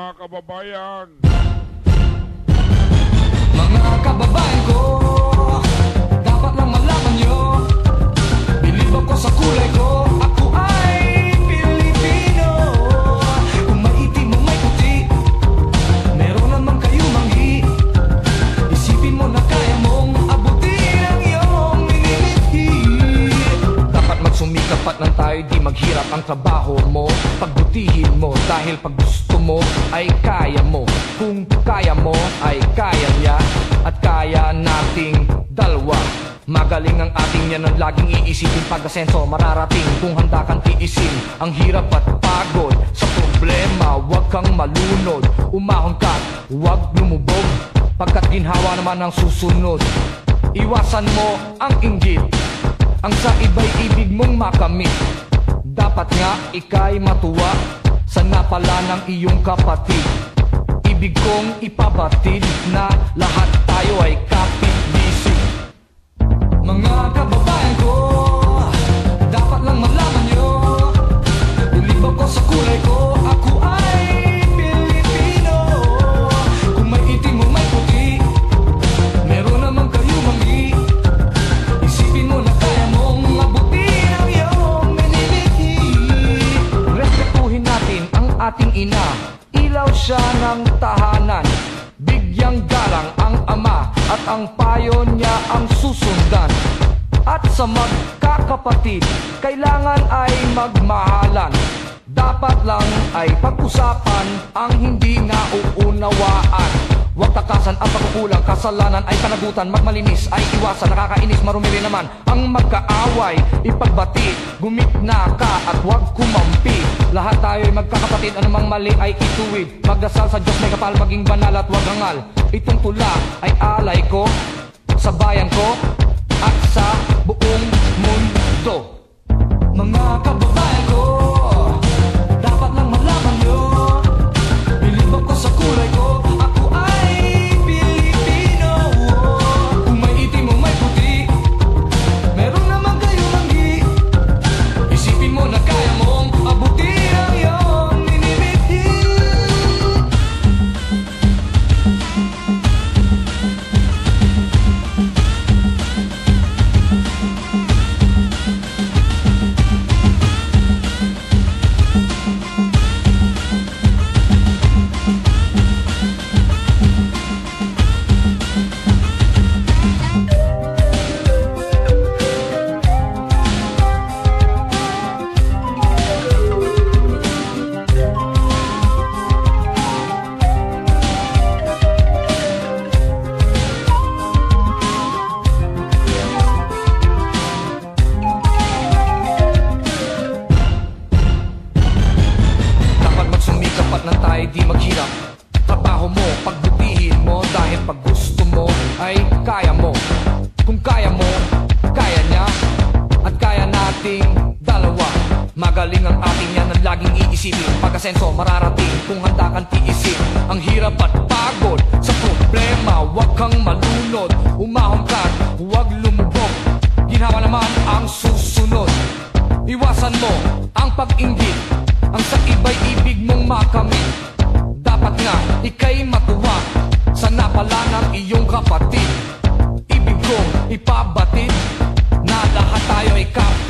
mga kababayan. Mga kababayan ko, dapat lang malaman nyo, bilib ako sa kulay ko, ako ay Pilipino. Kung maitim o may puti, meron naman kayo manghi. Isipin mo na kaya mong abutin ang iyong minimithi. Dapat magsumikap at nang tayo di maghirap ang trabaho mo. Pagbutihin mo dahil pag gusto mo ay kaya mo. Kung kaya mo ay kaya niya at kaya nating dalawa. Magaling ang ating yan ang laging iisipin. Pag-asenso mararating kung handa kang tiisin ang hirap at pagod sa problema. Huwag kang malunod, umahon ka, huwag lumubog, pagkat ginhawa naman ang susunod. Iwasan mo ang inggit, ang sa iba'y ibig mong makamit. Dapat nga ika'y matuwa sa napala ng iyong kapatid. Ibig kong ipabatid na lahat tayo ay kapit-bisig. Mga kababayan ko, dapat lang malaman nyo, bilib ako sa kulay ko, ako ay Pilipino. Kung may itim o may puti, meron naman kayo manghi. Isipin mo na kaya mong abutin ang iyong minimithi. Respetuhin natin ang ating ina, ilaw siya ng tahanan. Bigyang galang ang ama at ang payo niya ang susundan. At sa magkakapatid, kailangan ay magmahalan. Dapat lang ay pag-usapan ang hindi nauunawaan. Huwag takasan ang pagkukulang, kasalanan ay panagutan. Magmalinis ay iwasan, nakakainis, marumi rin naman ang magkaaway. Ipagbati, gumitna ka at huwag kumampi. Lahat tayo ay magkakapatid, anumang mali ay ituwid. Magdasal sa Diyos, may kapal, maging banal at huwag hangal. Itong tula ay alay ko sa bayan ko at sa buong mundo. Mga kababayan ko, dapat lang malaman nyo, bilib ako sa kulay ko, ako ay Pilipino. Kung may itim o may puti, meron naman kayo manghi. Isipin mo na kaya mong abutin ang iyong minimithi. Nang tayo di maghirap, trabaho mo, pagbutihin mo, dahil pag gusto mo ay kaya mo. Kung kaya mo, kaya niya at kaya nating dalawa. Magaling ang ating yan ang laging iisipin. Pag-asenso mararating kung handa kang tiisin ang hirap at pagod sa problema. Huwag kang malunod, umahon ka, huwag lumubog, ginhawa naman ang susunod. Iwasan mo ang pag-inggit, ang sa iba'y ibig mong makamit. Dapat nga ika'y matuwa sa napala ng iyong kapatid. Ibig kong ipabatid na lahat tayo ay kapatid.